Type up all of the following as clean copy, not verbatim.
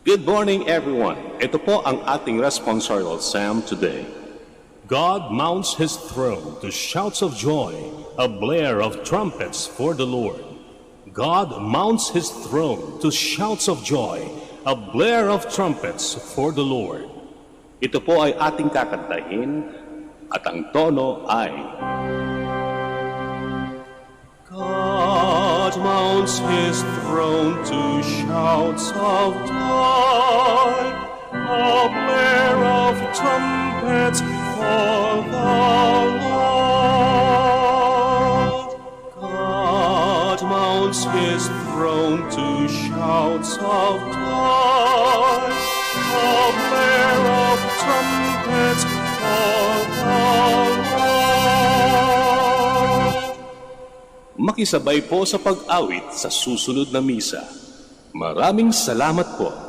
Good morning, everyone. Ito po ang ating responsorial psalm today. God mounts his throne to shouts of joy, a blare of trumpets for the Lord. God mounts his throne to shouts of joy, a blare of trumpets for the Lord. Ito po ay ating kakantahin at ang tono ay God mounts his throne to shouts of joy, a blare of trumpets for the Lord. God mounts his throne to shouts of joy, a blare of trumpets for the Lord. Makisabay po sa pag-awit sa susunod na misa. Maraming salamat po.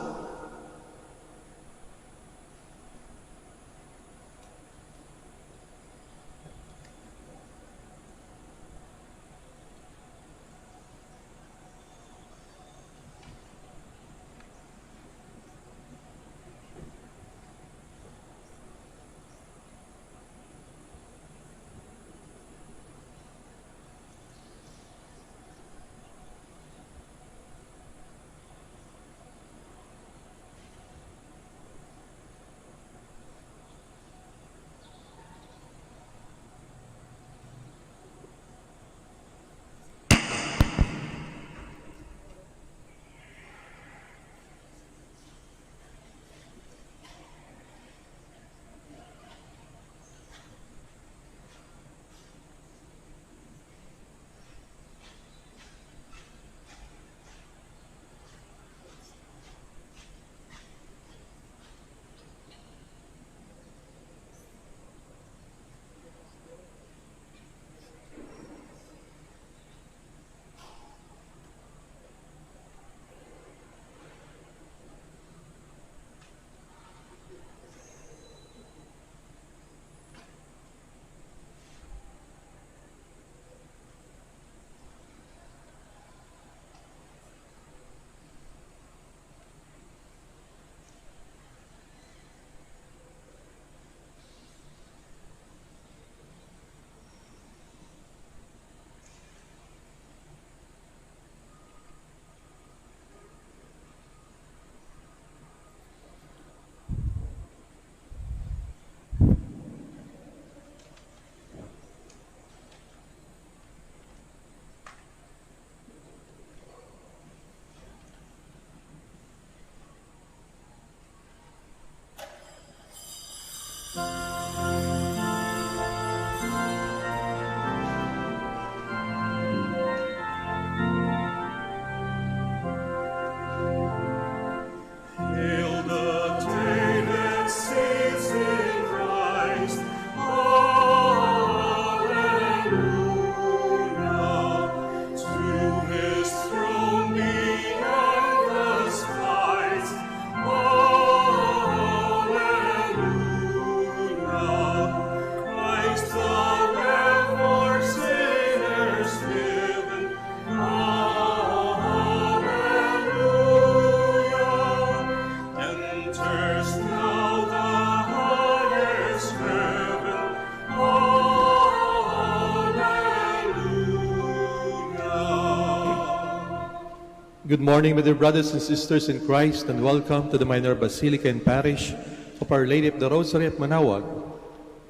Good morning, my dear brothers and sisters in Christ, and welcome to the Minor Basilica and Parish of Our Lady of the Rosary at Manaoag.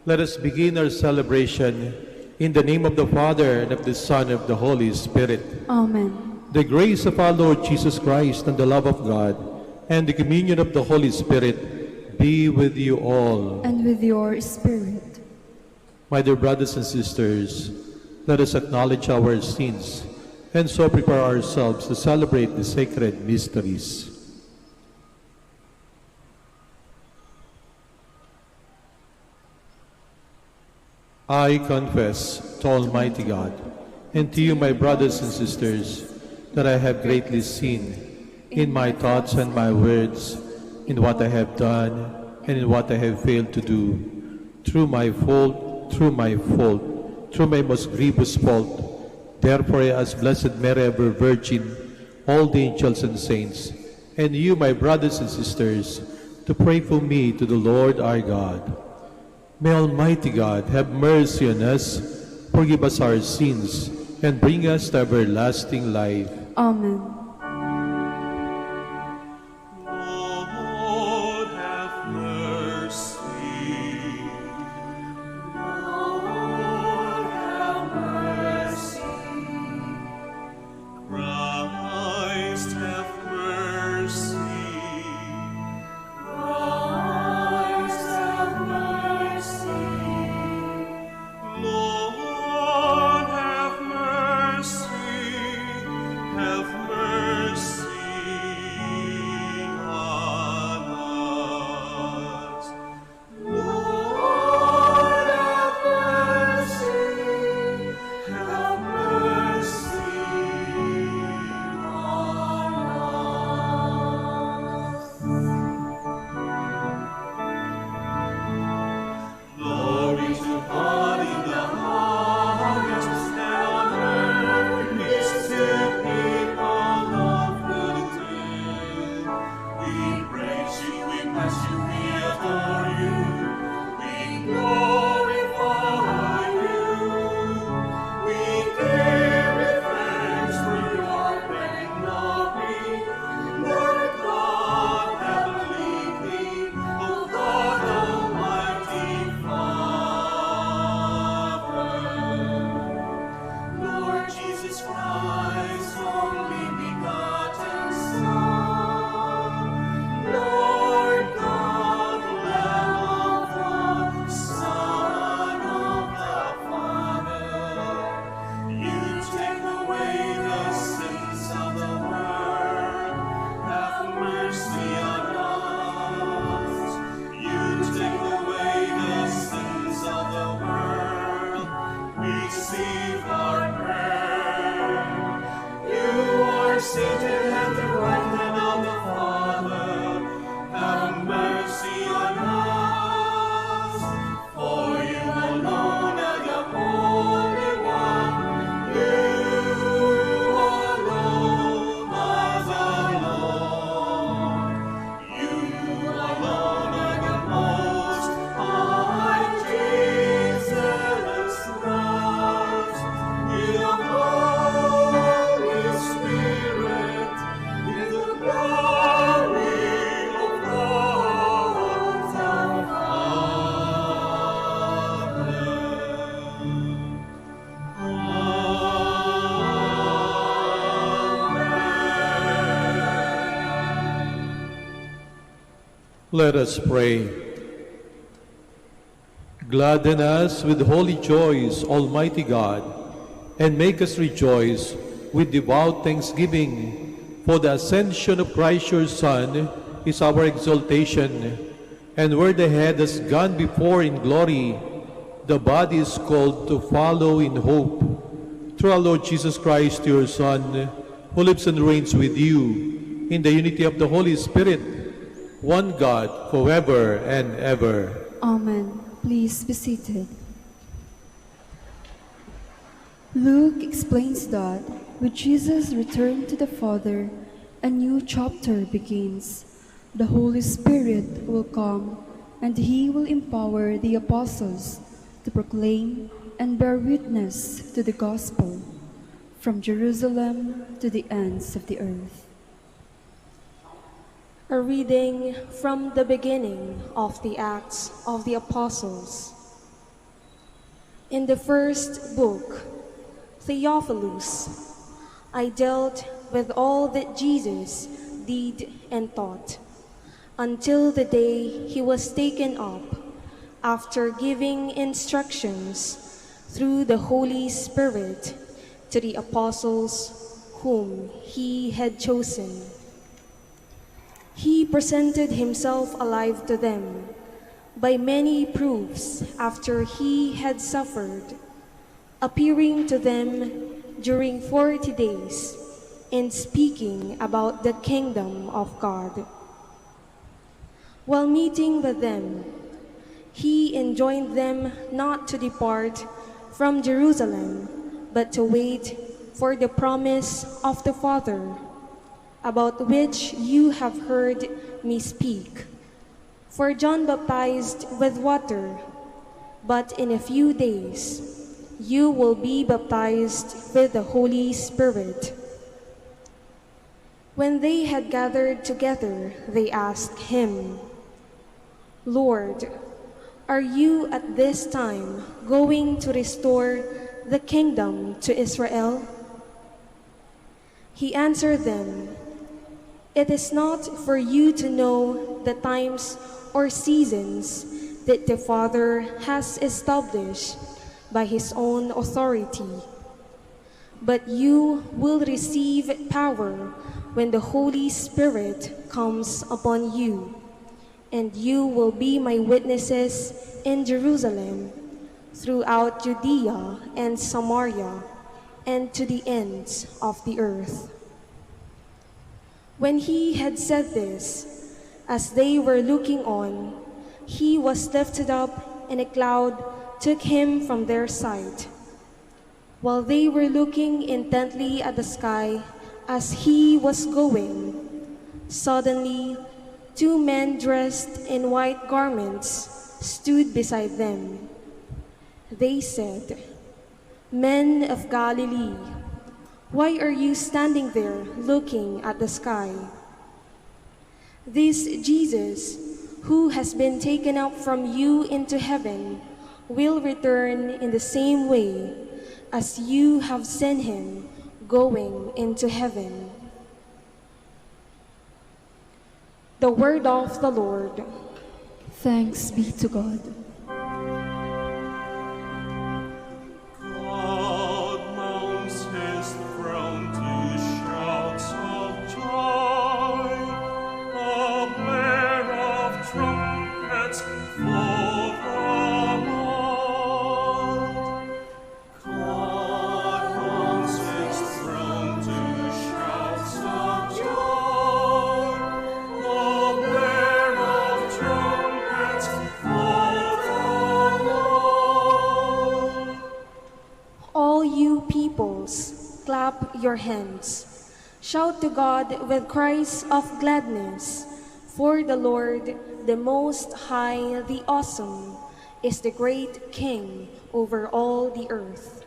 Let us begin our celebration in the name of the Father, and of the Son, and of the Holy Spirit. Amen. The grace of our Lord Jesus Christ, and the love of God, and the communion of the Holy Spirit be with you all. And with your spirit. My dear brothers and sisters, let us acknowledge our sins and so prepare ourselves to celebrate the sacred mysteries. I confess to Almighty God and to you, my brothers and sisters, that I have greatly sinned in my thoughts and my words, in what I have done and in what I have failed to do, through my fault, through my most grievous fault. Therefore, I ask Blessed Mary, ever Virgin, all the angels and saints, and you, my brothers and sisters, to pray for me to the Lord our God. May Almighty God have mercy on us, forgive us our sins, and bring us to everlasting life. Amen. Lord, have mercy. Lord, have mercy. Christ, have mercy. Christ, have mercy. Lord, have mercy. Have mercy on us. Lord, have mercy. Have mercy on us. Glory to God in the highest, and on earth peace to people of good will. We praise you, we bless you, we adore you, we glorify you. We give you thanks for your great glory, Lord God, heavenly King, O God, Almighty Father. Lord Jesus Christ, only begotten Son, Lord God, Lamb of God, Son of the Father, you take away the sins of the world, have mercy on us. You take away the sins of the world, receive our prayer. You are seated at the right hand of the Father, have mercy on us. For you alone are the Holy One, you alone are the Lord. You alone are the Most High, Jesus Christ, in the Holy Spirit, in the glory of God the Let us pray. Gladden us with holy joys, Almighty God, and make us rejoice with devout thanksgiving, for the ascension of Christ your Son is our exaltation, and where the head has gone before in glory, the body is called to follow in hope. Through our Lord Jesus Christ, your Son, who lives and reigns with you in the unity of the Holy Spirit, one God, forever and ever. Amen. Please be seated. Luke explains that with Jesus' return to the Father, a new chapter begins. The Holy Spirit will come, and He will empower the apostles to proclaim and bear witness to the gospel from Jerusalem to the ends of the earth. A reading from the beginning of the Acts of the Apostles. In the first book, Theophilus, I dealt with all that Jesus did and taught, until the day he was taken up, after giving instructions through the Holy Spirit to the apostles whom he had chosen. He presented himself alive to them by many proofs after he had suffered, appearing to them during 40 days and speaking about the kingdom of God. While meeting with them, he enjoined them not to depart from Jerusalem, but to wait for the promise of the Father, about which you have heard me speak. For John baptized with water, but in a few days you will be baptized with the Holy Spirit." When they had gathered together, they asked him, "Lord, are you at this time going to restore the kingdom to Israel?" He answered them, "It is not for you to know the times or seasons that the Father has established by his own authority, but you will receive power when the Holy Spirit comes upon you, and you will be my witnesses in Jerusalem, throughout Judea and Samaria, and to the ends of the earth." When he had said this, as they were looking on, he was lifted up, and a cloud took him from their sight. While they were looking intently at the sky as he was going, suddenly 2 men dressed in white garments stood beside them. They said, "Men of Galilee, why are you standing there looking at the sky? This Jesus, who has been taken up from you into heaven, will return in the same way as you have seen him going into heaven." The word of the Lord. Thanks be to God. God mounts his throne to shouts of joy, a blare of trumpets full the world. God mounts his throne to shouts of joy, a blare of trumpets full the world. All you peoples, clap your hands. Shout to God with cries of gladness. For the Lord, the Most High, the Awesome, is the great King over all the earth.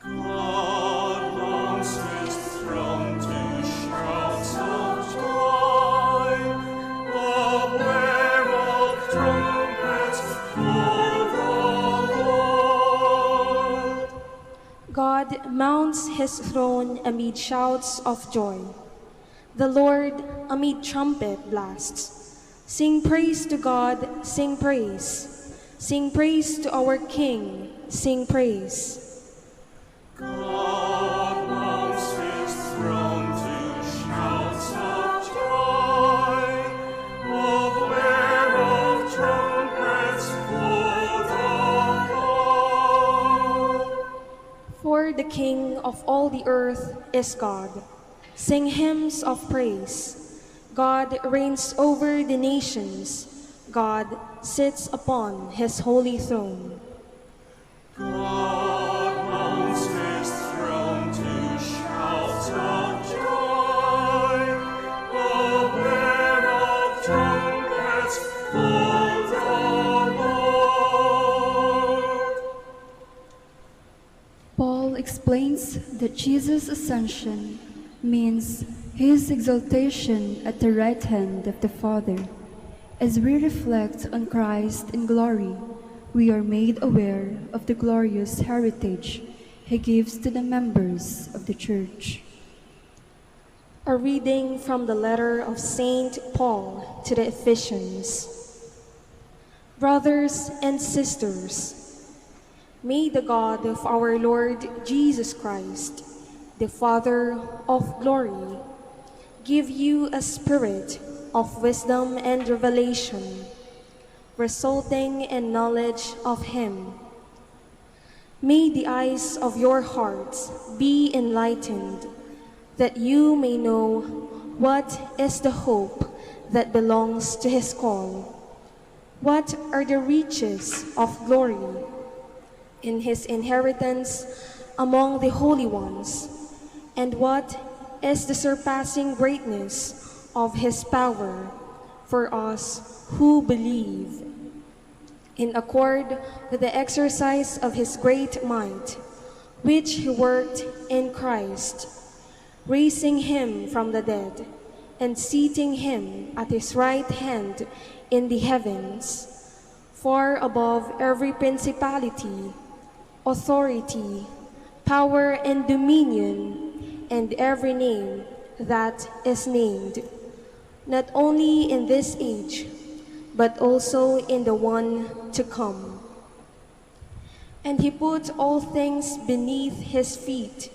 God mounts his throne to shouts of joy, a blare of trumpets full the world. God mounts his throne amid shouts of joy. The Lord amid trumpet blasts. Sing praise to God, sing praise. Sing praise to our King, sing praise. God mounts his throne to shouts of joy, a blare of trumpets full the world. For the King of all the earth is God. Sing hymns of praise. God reigns over the nations. God sits upon his holy throne. God mounts his throne to shouts of joy, a blare of trumpets full the world. Paul explains that Jesus' ascension means his exaltation at the right hand of the Father. As we reflect on Christ in glory, we are made aware of the glorious heritage he gives to the members of the Church. A reading from the letter of Saint Paul to the Ephesians. Brothers and sisters, may the God of our Lord Jesus Christ, the Father of glory, give you a spirit of wisdom and revelation, resulting in knowledge of him. May the eyes of your hearts be enlightened, that you may know what is the hope that belongs to his call, what are the riches of glory in his inheritance among the holy ones, and what is the surpassing greatness of his power for us who believe. In accord with the exercise of his great might, which he worked in Christ, raising him from the dead and seating him at his right hand in the heavens, far above every principality, authority, power, and dominion, and every name that is named, not only in this age, but also in the one to come. And he put all things beneath his feet,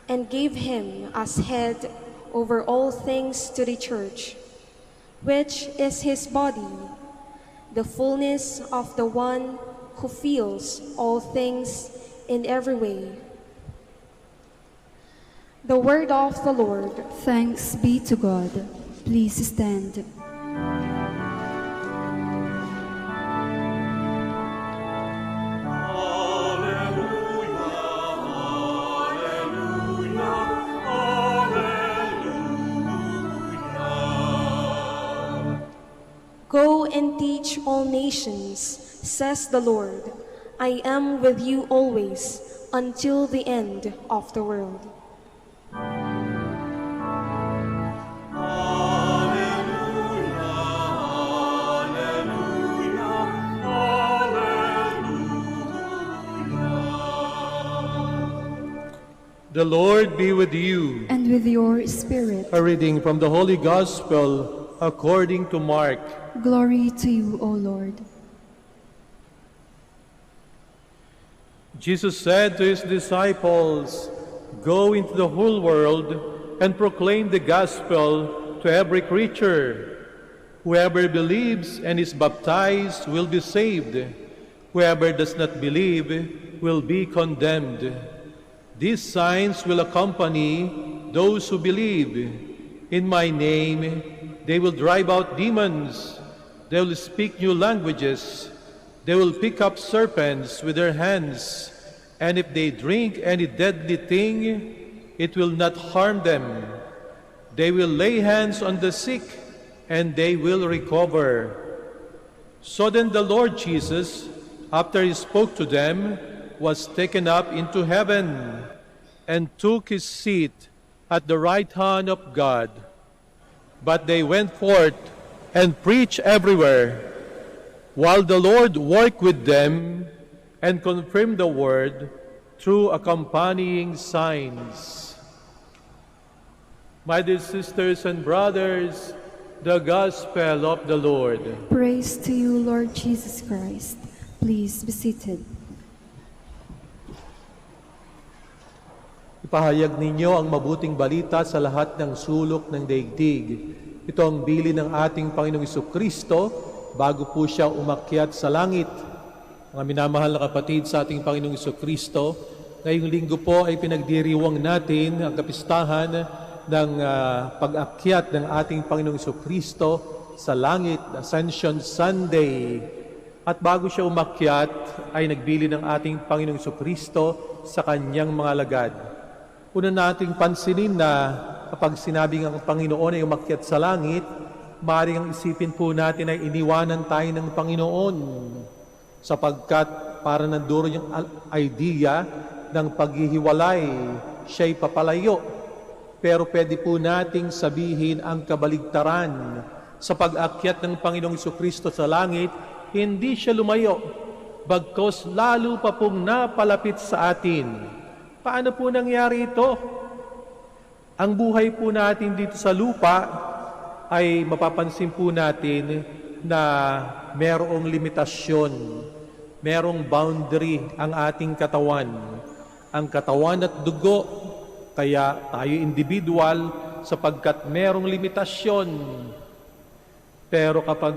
and gave him as head over all things to the church, which is his body, the fullness of the one who fills all things in every way. The word of the Lord. Thanks be to God. Please stand. Go and teach all nations, says the Lord. I am with you always, until the end of the world. The Lord be with you. And with your spirit. A reading from the Holy Gospel according to Mark. Glory to you, O Lord. Jesus said to his disciples, "Go into the whole world and proclaim the gospel to every creature. Whoever believes and is baptized will be saved. Whoever does not believe will be condemned. These signs will accompany those who believe. In my name, they will drive out demons. They will speak new languages. They will pick up serpents with their hands. And if they drink any deadly thing, it will not harm them. They will lay hands on the sick, and they will recover." So then the Lord Jesus, after he spoke to them, was taken up into heaven and took his seat at the right hand of God. But they went forth and preached everywhere, while the Lord worked with them and confirmed the word through accompanying signs. My dear sisters and brothers, the Gospel of the Lord. Praise to you, Lord Jesus Christ. Please be seated. Ipahayag ninyo ang mabuting balita sa lahat ng sulok ng daigdig. Ito ang bili ng ating Panginoong Jesucristo bago po siya umakyat sa langit. Mga minamahal na kapatid sa ating Panginoong Jesucristo, ngayong linggo po ay pinagdiriwang natin ang kapistahan ng pag-akyat ng ating Panginoong Jesucristo sa langit, Ascension Sunday. At bago siya umakyat, ay nagbili ng ating Panginoong Jesucristo sa kanyang mga alagad. Una nating pansinin na kapag sinabing ang Panginoon ay umakyat sa langit, maaaring ang isipin po natin ay iniwanan tayo ng Panginoon sapagkat para nandoon yung idea ng paghihiwalay, siya'y papalayo. Pero pwede po nating sabihin ang kabaligtaran. Sa pag-akyat ng Panginoong Jesucristo sa langit, hindi siya lumayo, bagkus lalo pa pong napalapit sa atin. Paano po nangyari ito? Ang buhay po natin dito sa lupa ay mapapansin po natin na merong limitasyon, merong boundary ang ating katawan. Ang katawan at dugo, kaya tayo individual sapagkat merong limitasyon. Pero kapag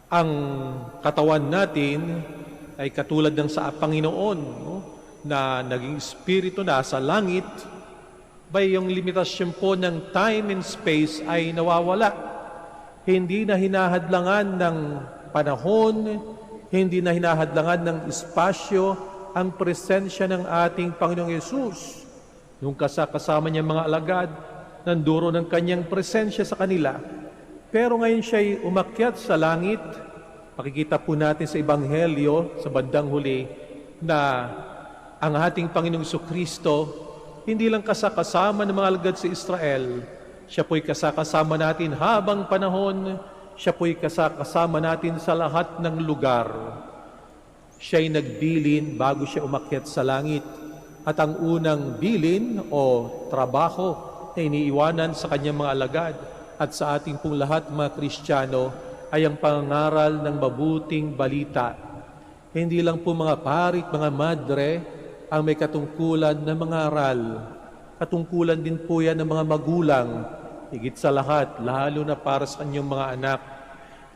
ang katawan natin ay katulad ng sa Panginoon, no? Na naging espiritu nasa langit, yung limitasyon po ng time and space ay nawawala. Hindi na hinahadlangan ng panahon, hindi na hinahadlangan ng espasyo ang presensya ng ating Panginoong Yesus. Nung kasama niya mga alagad, nanduro ng kanyang presensya sa kanila. Pero ngayon siya'y umakyat sa langit. Makikita po natin sa Ebanghelyo, sa bandang huli, na ang ating Panginoong Jesucristo, hindi lang kasama ng mga alagad sa Israel, siya po'y kasama natin habang panahon, siya po'y kasama natin sa lahat ng lugar. Siya'y nagbilin bago siya umakyat sa langit. At ang unang bilin o trabaho na iniiwanan sa kanyang mga alagad at sa ating pong lahat mga Kristiyano ay ang pangaral ng mabuting balita. Hindi lang po mga parit, mga madre ang may katungkulan na mangaral. Katungkulan din po yan ng mga magulang, higit sa lahat, lalo na para sa kanyang mga anak.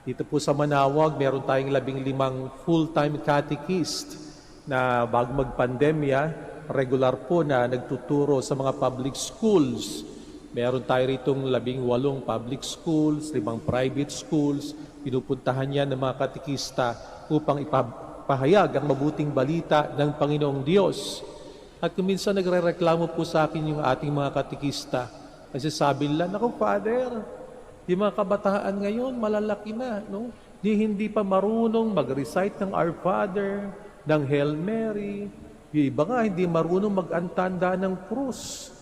Dito po sa Manaoag, meron tayong 15 full-time catechist na bago magpandemya, regular po na nagtuturo sa mga public schools. Meron tayo ritong 18 public schools, 5 private schools. Pinupuntahan niya ng mga katekista upang ipahayag ang mabuting balita ng Panginoong Diyos. At kung minsan nagre-reklamo po sa akin yung ating mga katekista, kasi sabi nila, "Naku, Father, yung mga kabataan ngayon, malalaki na, no? Hindi pa marunong mag-recite ng Our Father, ng Hail Mary. Yung iba nga, hindi marunong mag-antanda ng krus."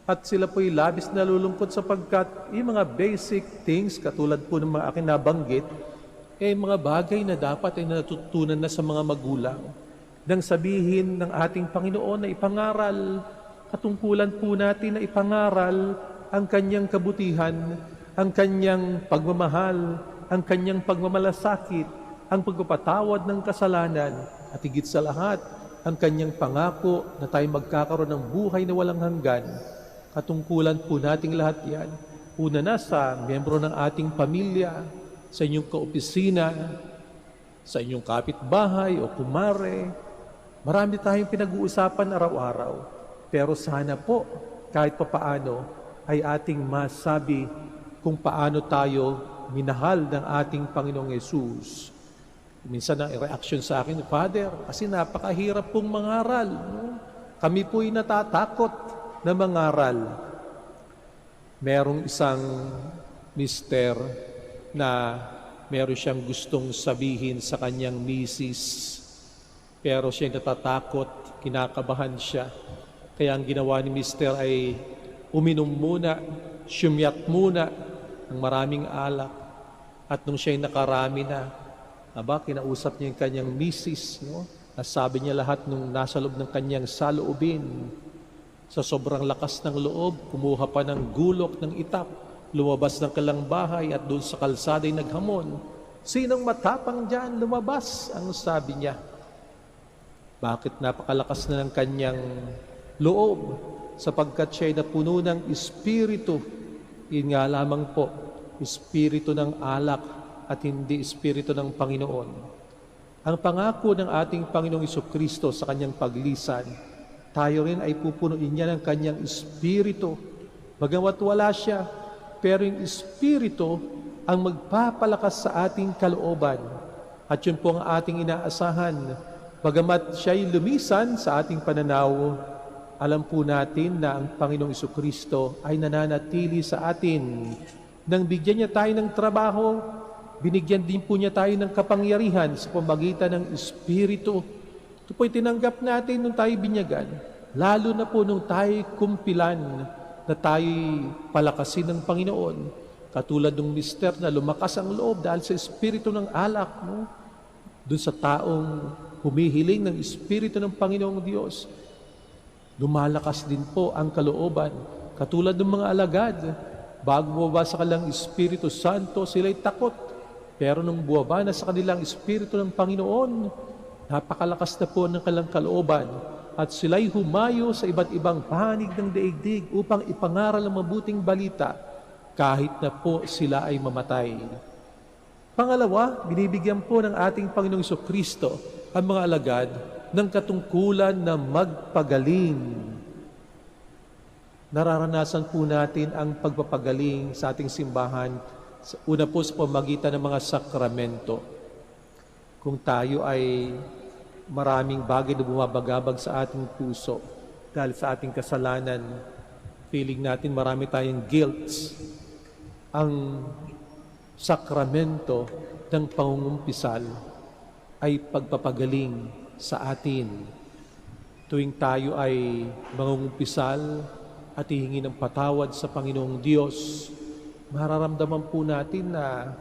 At sila po'y labis nalulungkot sapagkat yung mga basic things, katulad po ng mga aking nabanggit, mga bagay na dapat ay natutunan na sa mga magulang. Nang sabihin ng ating Panginoon na ipangaral, katungkulan po natin na ipangaral ang kanyang kabutihan, ang kanyang pagmamahal, ang kanyang pagmamalasakit, ang pagpapatawad ng kasalanan, at higit sa lahat, ang kanyang pangako na tayo magkakaroon ng buhay na walang hanggan. Katungkulan po nating lahat yan. Una na sa miyembro ng ating pamilya, sa inyong kaopisina, sa inyong kapitbahay o kumare. Marami tayong pinag-uusapan araw-araw. Pero sana po, kahit papaano, ay ating masabi kung paano tayo minahal ng ating Panginoong Yesus. Minsan ang reaction sa akin, "Father, kasi napakahirap pong mangaral. No? Kami po'y natatakot na mangaral." Merong isang mister na meron siyang gustong sabihin sa kanyang misis, pero siya natatakot, kinakabahan siya. Kaya ang ginawa ni mister ay uminom muna, sumyat muna ng maraming alak. At nung siya'y nakarami na, kinausap niya yung kanyang misis, no? Nasabi niya lahat nung nasa loob ng kanyang saloobin. Sa sobrang lakas ng loob, kumuha pa ng gulok ng itap, lumabas ng kalang bahay at doon sa kalsada'y naghamon. "Sinong matapang dyan? Lumabas!" ang sabi niya. Bakit napakalakas na ng kanyang loob? Sapagkat siya'y napuno ng espiritu. Yun nga lamang po, espiritu ng alak at hindi espiritu ng Panginoon. Ang pangako ng ating Panginoong Jesucristo sa kanyang paglisan, tayo rin ay pupunuin niya ng kanyang espiritu. Bagamat wala siya, pero yung espiritu ang magpapalakas sa ating kalooban. At yun po ang ating inaasahan. Bagamat siya'y lumisan sa ating pananaw, alam po natin na ang Panginoong Jesucristo ay nananatili sa atin. Nang bigyan niya tayo ng trabaho, binigyan din po niya tayo ng kapangyarihan sa pamamagitan ng Espiritu. Ito po'y tinanggap natin nung tayo binyagan. Lalo na po nung tayo kumpilan na tayo'y palakasin ng Panginoon. Katulad ng mister na lumakas ang loob dahil sa Espiritu ng alak. No? Doon sa taong humihiling ng Espiritu ng Panginoong Diyos, lumalakas din po ang kalooban. Katulad ng mga alagad, bago bumaba sa kanilang Espiritu Santo, sila'y takot. Pero nung bumaba na sa kanilang Espiritu ng Panginoon, napakalakas na po ng kanilang kalooban. At sila'y humayo sa iba't ibang panig ng daigdig upang ipangaral ang mabuting balita kahit na po sila ay mamatay. Pangalawa, binibigyan po ng ating Panginoong Jesucristo ang mga alagad ng katungkulan na magpagaling. Nararanasan po natin ang pagpapagaling sa ating simbahan, una po sa pamagitan ng mga sakramento. Kung tayo ay maraming bagay na bumabagabag sa ating puso, dahil sa ating kasalanan, feeling natin marami tayong guilt. Ang sakramento ng pangungumpisal ay pagpapagaling sa atin. Tuwing tayo ay mangungumpisal at hihingi ng patawad sa Panginoong Diyos, mararamdaman po natin na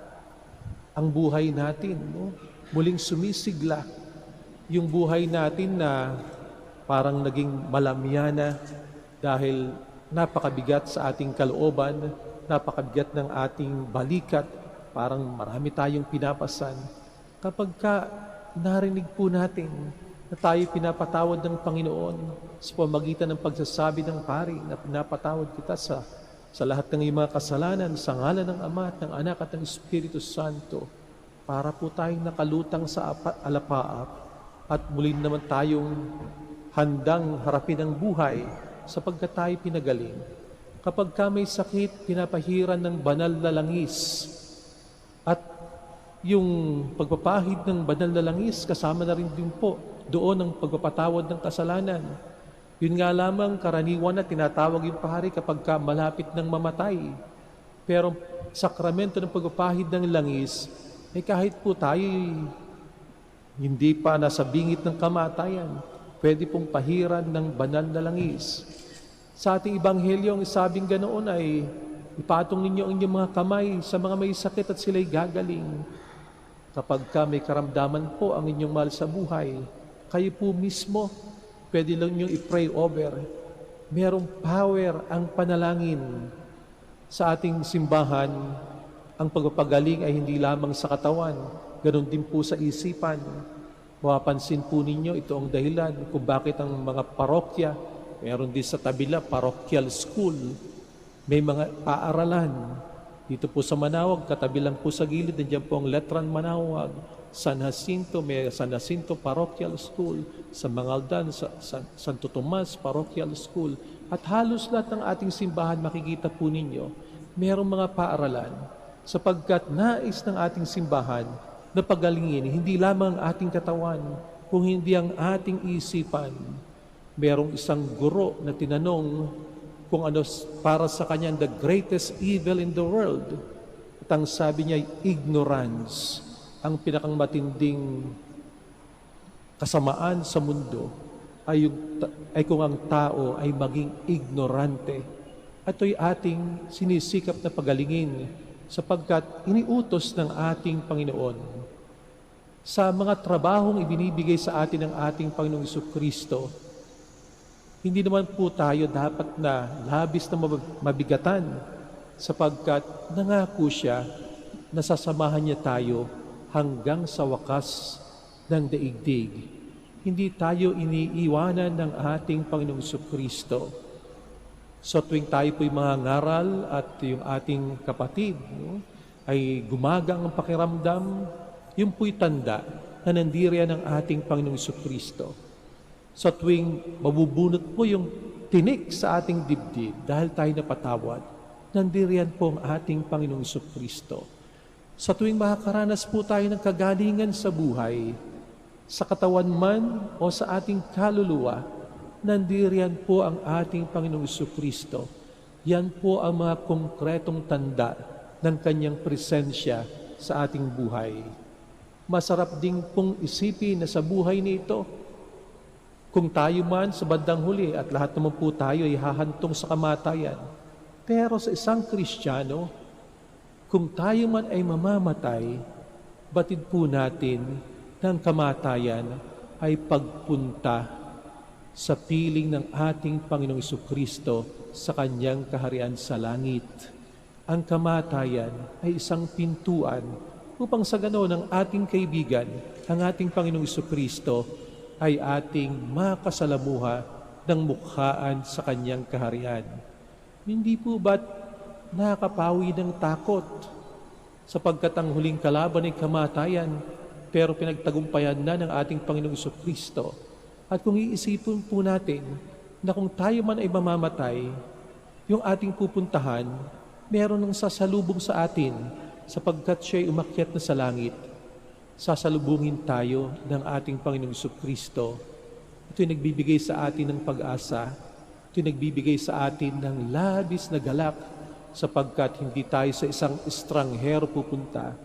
ang buhay natin, muling sumisigla. Yung buhay natin na parang naging malamyana dahil napakabigat sa ating kalooban, napakabigat ng ating balikat, parang marami tayong pinapasan. Kapag narinig po natin na tayo pinapatawad ng Panginoon sa pamagitan ng pagsasabi ng pari na pinapatawad kita sa lahat ng iyong mga kasalanan, sa ngalan ng Ama at ng Anak at ng Espiritu Santo, para po tayong nakalutang sa alapaap at muli naman tayong handang harapin ang buhay sapagkat tayo pinagaling. Kapag may sakit, pinapahiran ng banal na langis. At yung pagpapahid ng banal na langis, kasama na rin din po doon ang pagpapatawad ng kasalanan. Yun nga lamang karaniwan na tinatawag yung pahari kapag malapit ng mamatay. Pero sakramento ng pagpapahid ng langis, kahit po tayo hindi pa nasa bingit ng kamatayan, pwede pong pahiran ng banal na langis. Sa ating ebanghelyo, ang sabing ganoon ay, ipatong ninyo ang inyong mga kamay sa mga may sakit at sila'y gagaling. Kapag may karamdaman po ang inyong mahal sa buhay, kayo po mismo, pwede lang nyo i-pray over. Merong power ang panalangin. Sa ating simbahan, ang pagpapagaling ay hindi lamang sa katawan, ganoon din po sa isipan. Mapapansin po ninyo, ito ang dahilan kung bakit ang mga parokya, meron din sa tabila, parochial school, may mga paaralan. Dito po sa Manaoag, katabi lang po sa gilid, nandiyan po ang Letran Manaoag. San Jacinto, may San Jacinto Parochial School. Sa Mangaldan, Santo Tomas Parochial School. At halos lahat ng ating simbahan, makikita po ninyo, mayroong mga paaralan sapagkat nais ng ating simbahan na pagalingin, hindi lamang ang ating katawan, kung hindi ang ating isipan. Merong isang guro na tinanong kung ano para sa kanya the greatest evil in the world. At ang sabi niya ay ignorance. Ang pinakang matinding kasamaan sa mundo ay kung ang tao ay maging ignorante. At ito'y ating sinisikap na pagalingin sapagkat iniutos ng ating Panginoon sa mga trabahong ibinibigay sa atin ng ating Panginoong Jesucristo. Hindi naman po tayo dapat na labis na mabigatan sapagkat nangako siya na sasamahan niya tayo hanggang sa wakas ng daigdig. Hindi tayo iniiwanan ng ating Panginoong Jesucristo. So tuwing tayo po'y mga ngaral at yung ating kapatid ay gumagang ang pakiramdam, yung po'y tanda na nandiriyan ng ating Panginoong Jesucristo. Sa tuwing mabubunot po yung tinik sa ating dibdib dahil tayo napatawad, nandiriyan po ang ating Panginoong Jesucristo. Sa tuwing makakaranas po tayo ng kagalingan sa buhay, sa katawan man o sa ating kaluluwa, nandiriyan po ang ating Panginoong Jesucristo. Yan po ang mga konkretong tanda ng kanyang presensya sa ating buhay. Masarap ding pong isipin na sa buhay nito, kung tayo man sa bandang huli at lahat naman po tayo ay hahantong sa kamatayan. Pero sa isang Kristiyano, kung tayo man ay mamamatay, batid po natin ng kamatayan ay pagpunta sa piling ng ating Panginoong Jesucristo sa kanyang kaharian sa langit. Ang kamatayan ay isang pintuan upang sa ganoon ang ating kaibigan, ang ating Panginoong Jesucristo, ay ating makasalamuha ng mukhaan sa kanyang kaharian. Hindi po ba't nakakapawi ng takot sapagkat ang huling kalaban ay kamatayan pero pinagtagumpayan na ng ating Panginoong Jesucristo. At kung iisipin po natin na kung tayo man ay mamamatay, yung ating pupuntahan, meron ng sasalubong sa atin sapagkat siya'y umakyat na sa langit. Sasalubungin tayo ng ating Panginoong Jesucristo Ito'y nagbibigay sa atin ng pag-asa. Ito'y nagbibigay sa atin ng labis na galak sapagkat hindi tayo sa isang estranghero pupunta,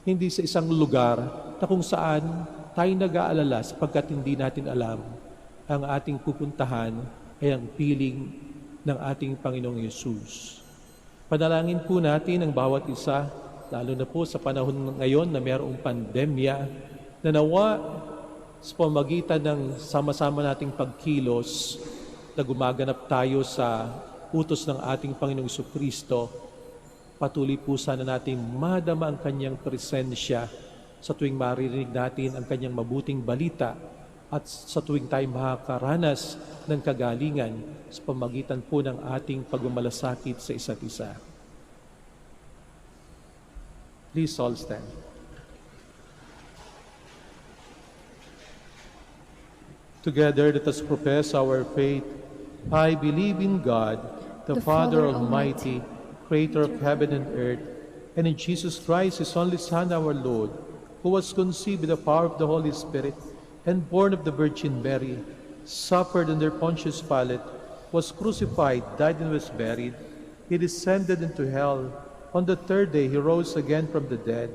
hindi sa isang lugar na kung saan tayo nag-aalala sapagkat hindi natin alam ang ating pupuntahan ay ang piling ng ating Panginoong Yesus. Panalangin po natin ang bawat isa, lalo na po sa panahon ngayon na mayroong pandemya, na nawa sa pamagitan ng sama-sama nating pagkilos na gumaganap tayo sa utos ng ating Panginoong Jesucristo, patuloy po sana nating madama ang kanyang presensya sa tuwing maririnig natin ang kanyang mabuting balita at sa tuwing tayo makakaranas ng kagalingan sa pamagitan po ng ating pagmamalasakit sa isa't isa. Please all stand. Together, let us profess our faith. I believe in God, the Father Almighty, creator of heaven and earth, and in Jesus Christ, His only Son, our Lord, who was conceived by the power of the Holy Spirit, and born of the Virgin Mary, suffered under Pontius Pilate, was crucified, died, and was buried. He descended into hell. On the third day he rose again from the dead.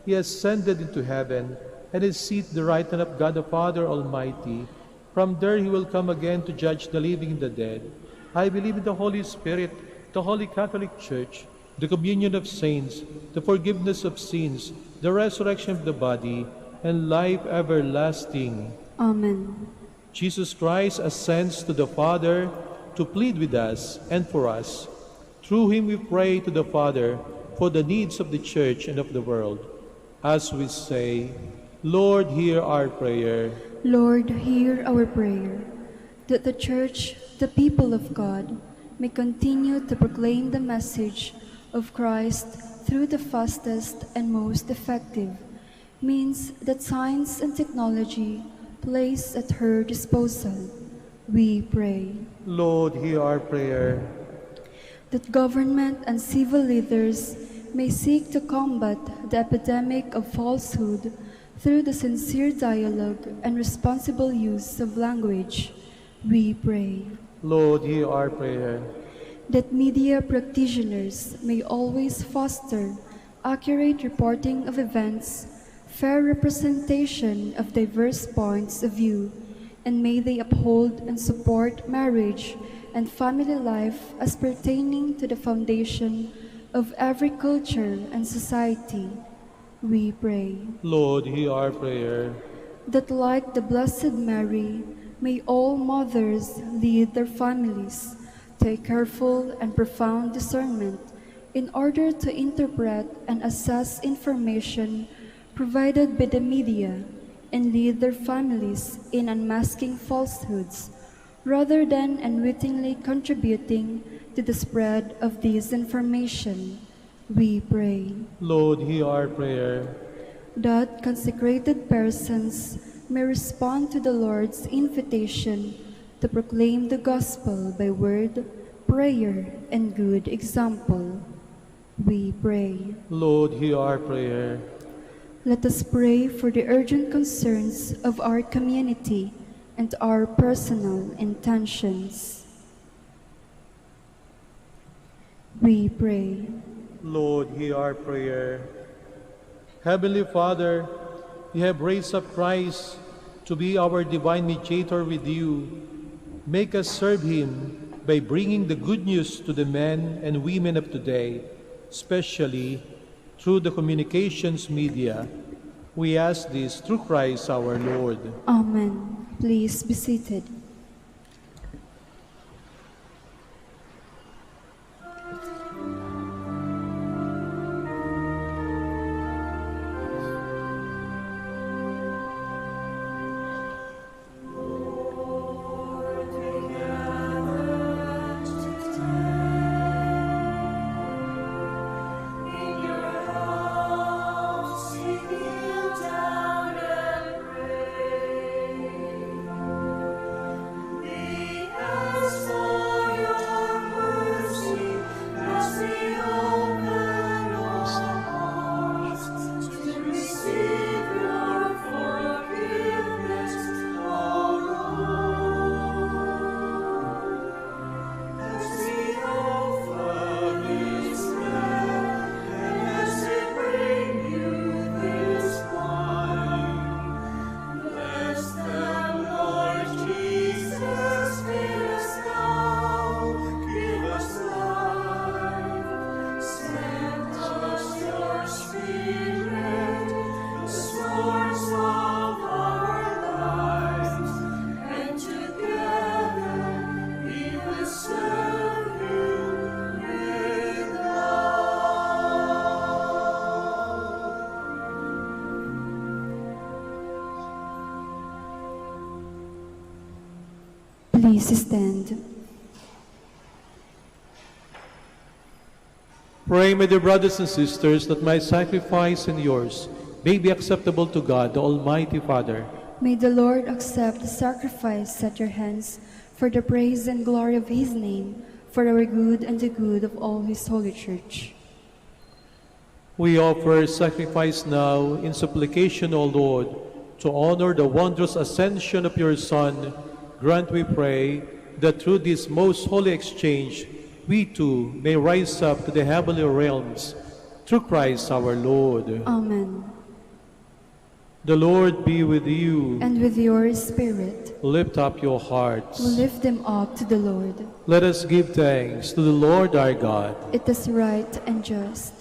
He ascended into heaven, and is seated at the right hand of God the Father Almighty. From there he will come again to judge the living and the dead. I believe in the Holy Spirit, the Holy Catholic Church, the communion of saints, the forgiveness of sins, the resurrection of the body, and life everlasting. Amen. Jesus Christ ascends to the Father to plead with us and for us. Through him we pray to the Father for the needs of the Church and of the world. As we say, Lord, hear our prayer. Lord, hear our prayer, that the Church, the people of God, may continue to proclaim the message of Christ through the fastest and most effective means that science and technology place at her disposal. We pray. Lord, hear our prayer. That government and civil leaders may seek to combat the epidemic of falsehood through the sincere dialogue and responsible use of language. We pray. Lord, hear our prayer. That media practitioners may always foster accurate reporting of events, fair representation of diverse points of view, and may they uphold and support marriage and family life as pertaining to the foundation of every culture and society. We pray. Lord, hear our prayer. That like the Blessed Mary, may all mothers lead their families to a careful and profound discernment in order to interpret and assess information provided by the media and lead their families in unmasking falsehoods, rather than unwittingly contributing to the spread of disinformation. We pray. Lord, hear our prayer. That consecrated persons may respond to the Lord's invitation to proclaim the gospel by word, prayer, and good example. We pray. Lord, hear our prayer. Let us pray for the urgent concerns of our community and our personal intentions. We pray. Lord, hear our prayer. Heavenly Father, you have raised up Christ to be our divine mediator with you. Make us serve him by bringing the good news to the men and women of today, especially through the communications media. We ask this through Christ our Lord. Amen. Please be seated. Please stand. Pray, my dear brothers and sisters, that my sacrifice and yours may be acceptable to God, the Almighty Father. May the Lord accept the sacrifice at your hands for the praise and glory of his name, for our good and the good of all his holy church. We offer sacrifice now in supplication, O Lord, to honor the wondrous ascension of your Son. Grant, we pray, that through this most holy exchange, we too may rise up to the heavenly realms through Christ our Lord. Amen. The Lord be with you. And with your spirit. Lift up your hearts. We lift them up to the Lord. Let us give thanks to the Lord our God. It is right and just.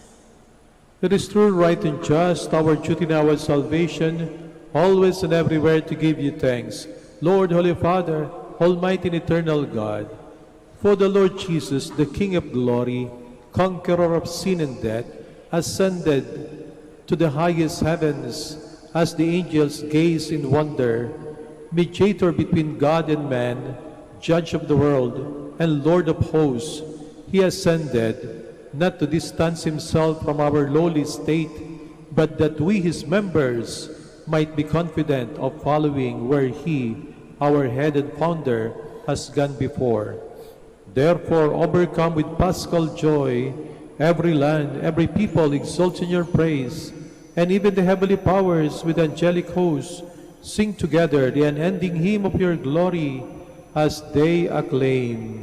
It is true, right, and just, our duty and our salvation, always and everywhere to give you thanks, Lord, Holy Father, Almighty and eternal God. For the Lord Jesus, the King of glory, conqueror of sin and death, ascended to the highest heavens as the angels gaze in wonder, mediator between God and man, judge of the world, and Lord of hosts. He ascended, not to distance himself from our lowly state, but that we, his members, might be confident of following where he, our head and founder, has gone before. Therefore, overcome with paschal joy, every land, every people exults in your praise, and even the heavenly powers with angelic hosts sing together the unending hymn of your glory as they acclaim.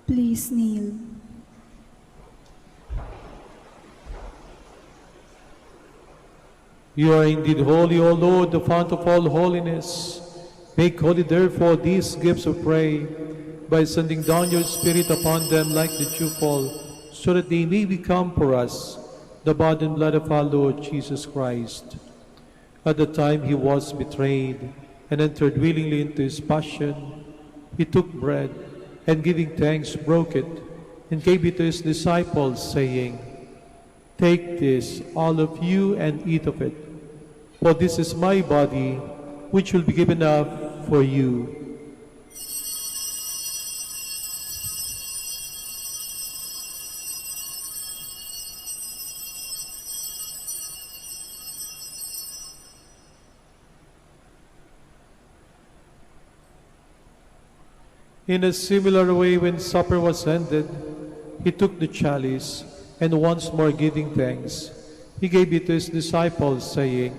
Please kneel. You are indeed holy, O Lord, the fount of all holiness. Make holy, therefore, these gifts of prayer, by sending down your Spirit upon them like the dewfall, so that they may become for us the body and blood of our Lord Jesus Christ. At the time he was betrayed and entered willingly into his passion, he took bread, and giving thanks, broke it, and gave it to his disciples, saying, "Take this, all of you, and eat of it, for this is my body, which will be given up for you." In a similar way, when supper was ended, he took the chalice, and once more giving thanks, he gave it to his disciples, saying,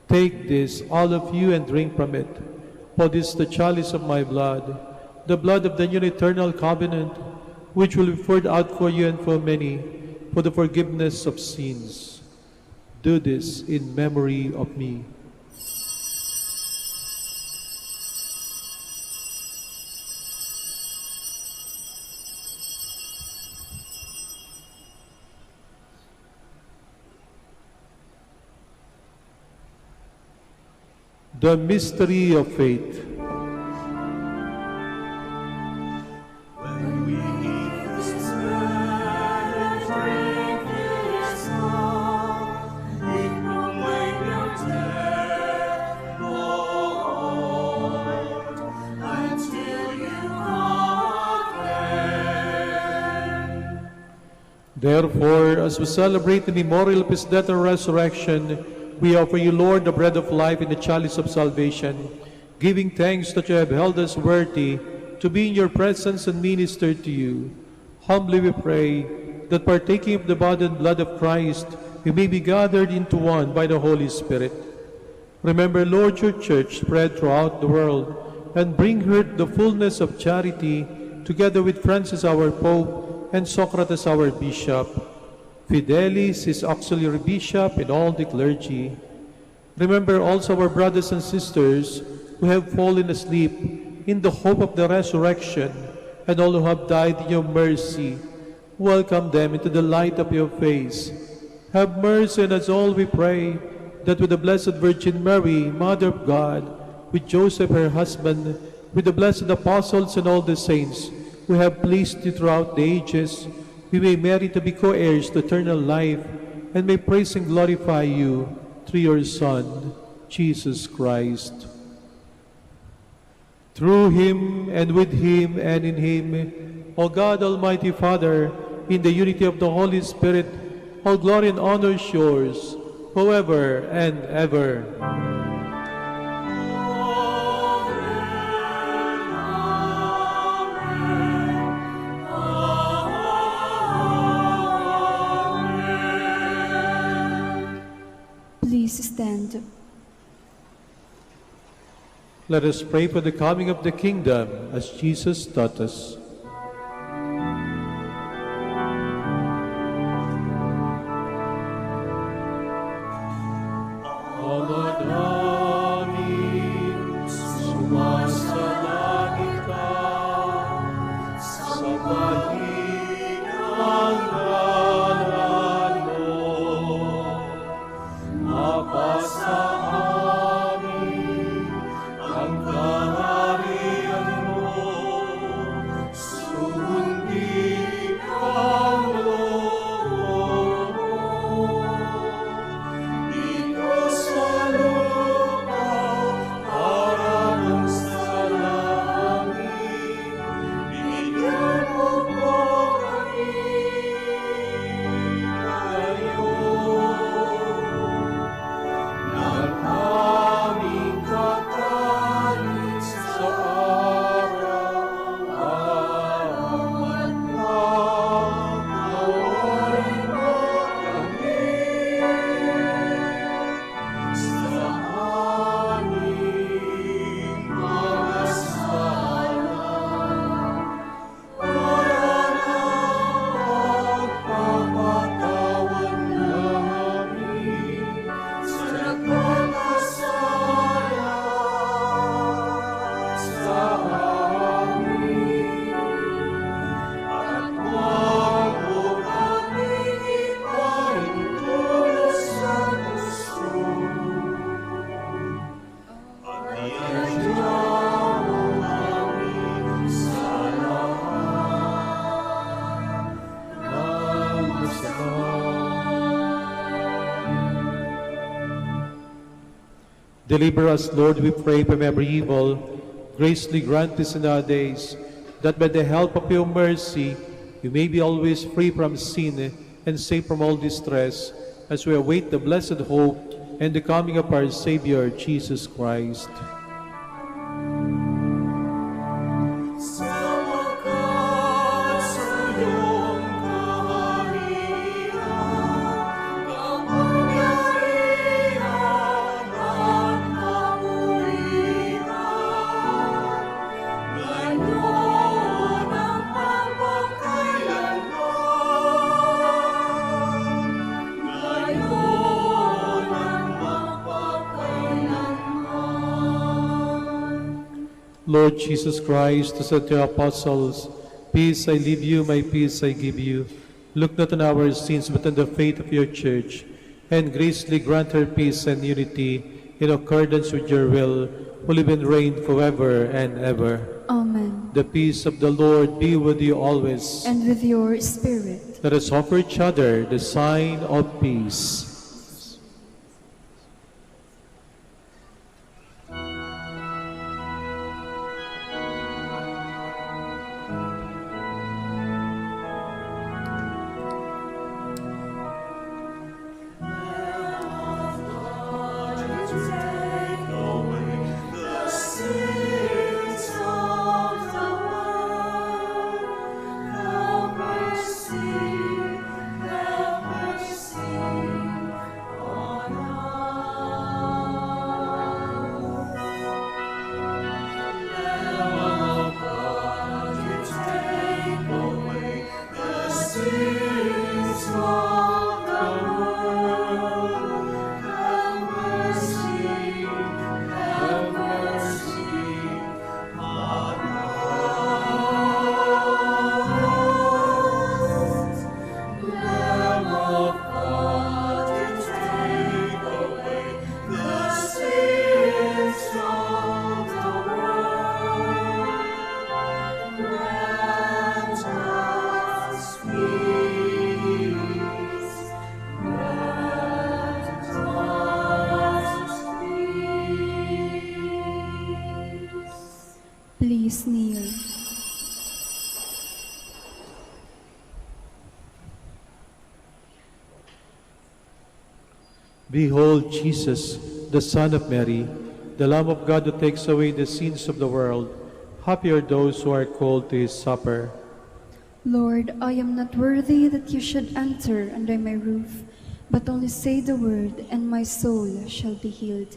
"Take this, all of you, and drink from it, for this is the chalice of my blood, the blood of the new and eternal covenant, which will be poured out for you and for many, for the forgiveness of sins. Do this in memory of me." The mystery of faith. When we eat this bread and drink this cup, we proclaim your death, Lord, until you come again. Therefore, as we celebrate the memorial of his death and resurrection, we offer you, Lord, the bread of life and the chalice of salvation, giving thanks that you have held us worthy to be in your presence and minister to you. Humbly we pray that partaking of the body and blood of Christ, we may be gathered into one by the Holy Spirit. Remember, Lord, your church spread throughout the world, and bring her to the fullness of charity, together with Francis our Pope and Socrates our Bishop, Fidelis his auxiliary bishop, and all the clergy. Remember also our brothers and sisters who have fallen asleep in the hope of the resurrection, and all who have died in your mercy. Welcome them into the light of your face. Have mercy on us all, we pray, that with the Blessed Virgin Mary, Mother of God, with Joseph her husband, with the blessed apostles and all the saints who have pleased you throughout the ages, we may merit to be co-heirs to eternal life, and may praise and glorify you through your Son, Jesus Christ. Through him, and with him, and in him, O God, Almighty Father, in the unity of the Holy Spirit, all glory and honor is yours, forever and ever. Please stand. Let us pray for the coming of the kingdom, as Jesus taught us. Ama namin, sumasalangit ka, sambahin ang ngalan mo, mapasa amin ang kaharian mo, sundin ang loob mo. Dito sa lupa, parang sa langit, bigyan mo po kami ngayon ng aming kakanin sa araw-araw at pagkain mo kami sa aming mga sala para na pagpapatawan namin sa nagkakasala sa amin at huwag mo kami ipahintulot sa gusto at iadya mo kami sa lahat ng masama. Deliver us, Lord, we pray, from every evil. Graciously grant this in our days, that by the help of your mercy, we may be always free from sin and safe from all distress, as we await the blessed hope and the coming of our Savior, Jesus Christ. Sa wakas, sa iyong kaharian, kapangyarihan at kamulian, ngayon at magpakailanman, ngayon at magpakailanman. Lord Jesus Christ, who said to your apostles, "Peace I leave you, my peace I give you," look not on our sins, but on the faith of your church, and graciously grant her peace and unity in accordance with your will, who live and reign forever and ever. Amen. The peace of the Lord be with you always. And with your spirit. Let us offer each other the sign of peace. Take away the sins of the world. Have mercy, have mercy. is near. Behold Jesus, the Son of Mary, the Lamb of God who takes away the sins of the world. Happy are those who are called to his supper. Lord, I am not worthy that you should enter under my roof, but only say the word, and my soul shall be healed.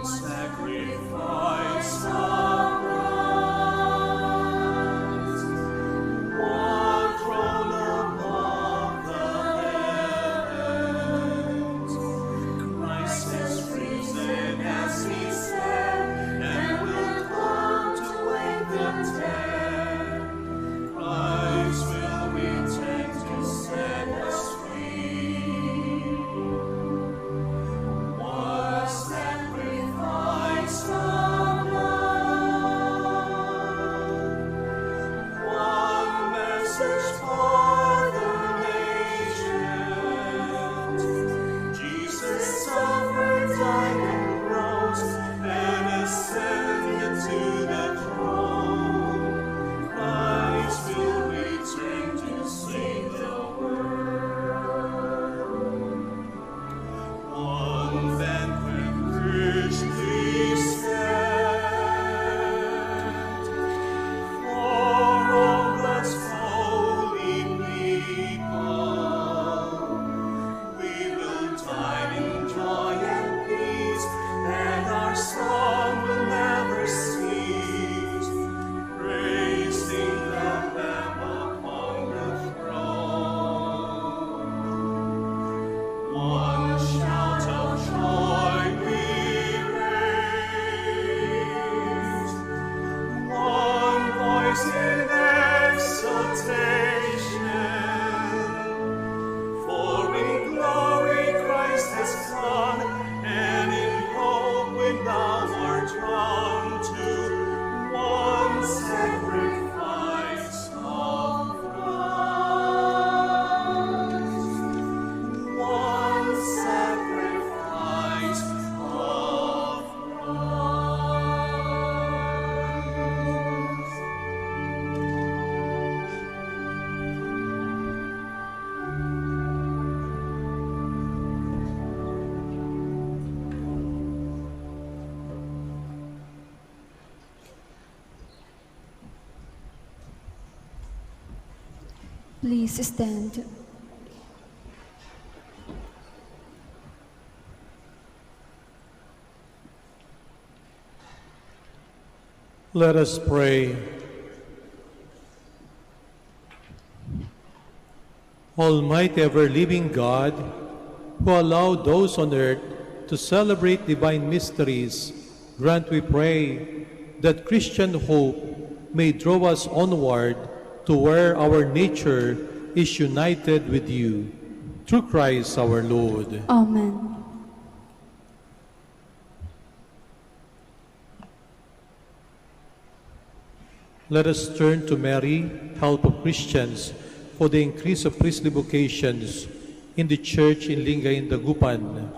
Sacrifice Please stand. Let us pray. Almighty ever-living God, who allow those on earth to celebrate divine mysteries, grant, we pray, that Christian hope may draw us onward to where our nature is united with you. Through Christ our Lord. Amen. Let us turn to Mary, help of Christians, for the increase of priestly vocations in the Church in Lingay, Dagupan.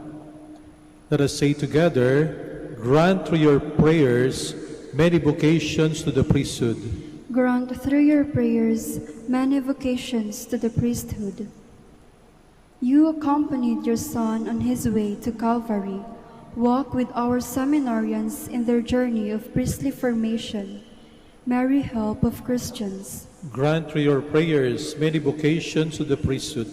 Let us say together, grant through your prayers many vocations to the priesthood. Grant through your prayers many vocations to the priesthood. You accompanied your Son on his way to Calvary. Walk with our seminarians in their journey of priestly formation. Mary, help of Christians. Grant through your prayers many vocations to the priesthood.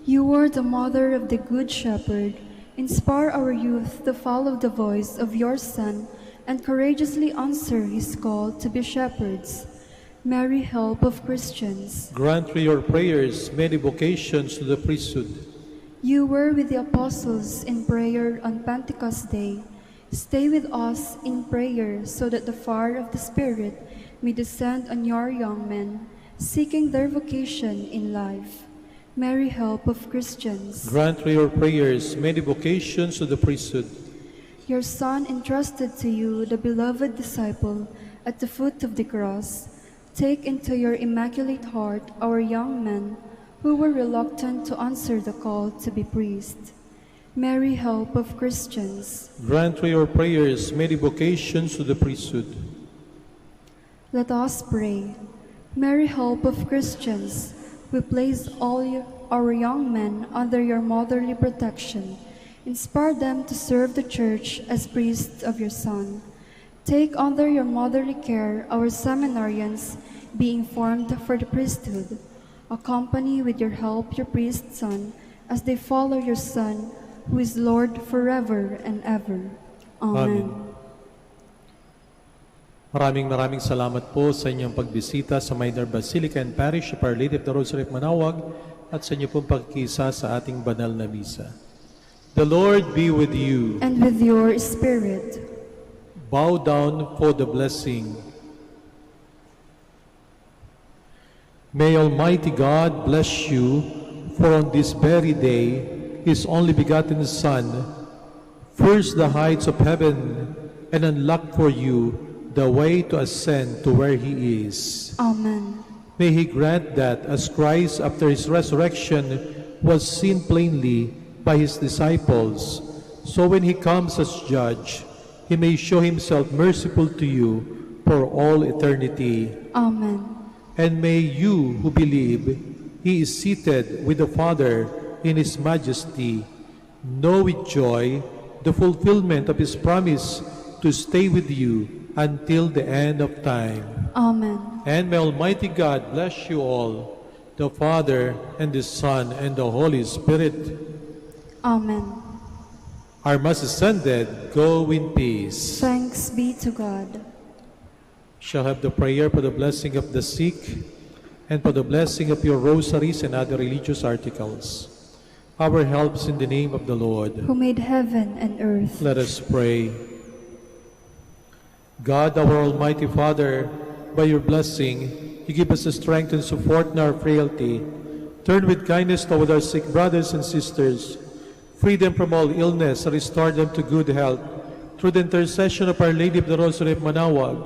You are the mother of the Good Shepherd. Inspire our youth to follow the voice of your Son and courageously answer his call to be shepherds. Mary, help of Christians. Grant through your prayers many vocations to the priesthood. You were with the apostles in prayer on Pentecost Day. Stay with us in prayer so that the fire of the Spirit may descend on your young men, seeking their vocation in life. Mary, help of Christians. Grant through your prayers many vocations to the priesthood. Your Son entrusted to you the beloved disciple at the foot of the cross. Take into your immaculate heart our young men who were reluctant to answer the call to be priests. Mary, help of Christians. Grant through your prayers many vocations to the priesthood. Let us pray. Mary, help of Christians, we place all our young men under your motherly protection. Inspire them to serve the Church as priests of your Son. Take under your motherly care our seminarians being formed for the priesthood. Accompany with your help your priest son as they follow your Son, who is Lord forever and ever. Amen. Maraming salamat po sa inyong pagbisita sa Minor Basilica and Parish of Our Lady of the Rosary of Manaoag at sa inyo pong pagkisa sa ating banal na misa. The Lord be with you. And with your spirit. Bow down for the blessing. May Almighty God bless you, for on this very day, His only begotten Son, first the heights of heaven, and unlock for you the way to ascend to where He is. Amen. May He grant that, as Christ after His resurrection was seen plainly by His disciples, so when He comes as judge, He may show Himself merciful to you for all eternity. Amen. And may you who believe He is seated with the Father in His majesty know with joy the fulfillment of His promise to stay with you until the end of time. Amen. And may Almighty God bless you all, the Father and the Son and the Holy Spirit. Amen. Our Mass is ended. Go in peace. Thanks be to God. Shall have the prayer for the blessing of the sick and for the blessing of your rosaries and other religious articles. Our helps in the name of the Lord, who made heaven and earth. Let us pray. God, our Almighty Father, by your blessing, you give us the strength and support in our frailty. Turn with kindness toward our sick brothers and sisters. Free them from all illness and restore them to good health. Through the intercession of Our Lady of the Rosary of Manaoag,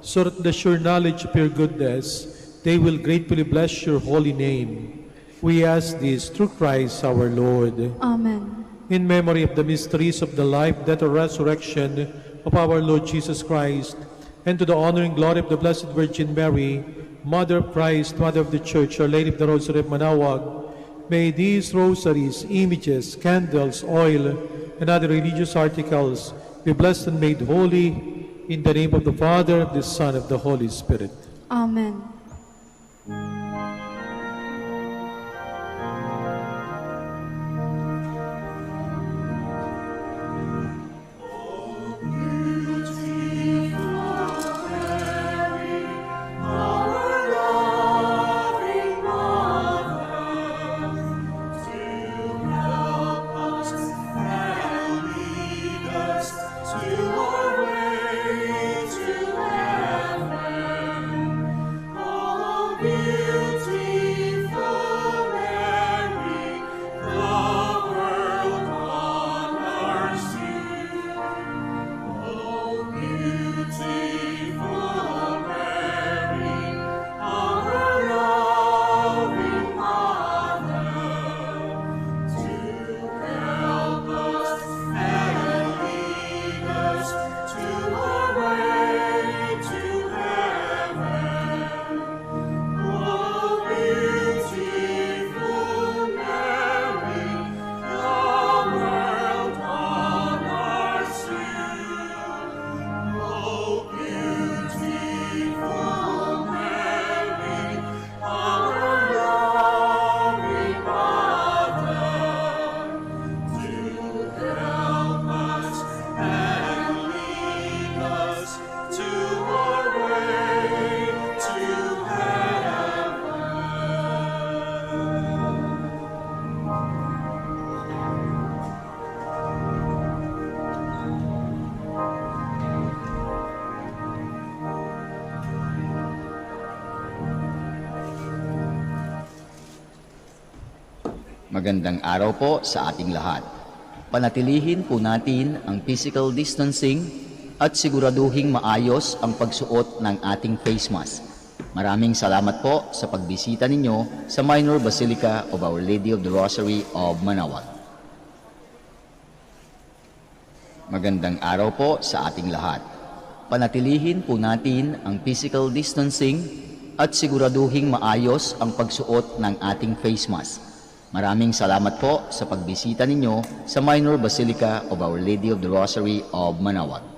so that the sure knowledge of your goodness, they will gratefully bless your holy name. We ask this through Christ our Lord. Amen. In memory of the mysteries of the life, death, and resurrection of our Lord Jesus Christ, and to the honor and glory of the Blessed Virgin Mary, Mother of Christ, Mother of the Church, Our Lady of the Rosary of Manaoag, may these rosaries, images, candles, oil, and other religious articles be blessed and made holy in the name of the Father, of the Son, of the Holy Spirit. Amen. Magandang araw po sa ating lahat. Panatilihin po natin ang physical distancing at siguraduhing maayos ang pagsuot ng ating face mask. Maraming salamat po sa pagbisita ninyo sa Minor Basilica of Our Lady of the Rosary of Manaoag. Magandang araw po sa ating lahat. Panatilihin po natin ang physical distancing at siguraduhing maayos ang pagsuot ng ating face mask. Maraming salamat po sa pagbisita ninyo sa Minor Basilica of Our Lady of the Rosary of Manaoag.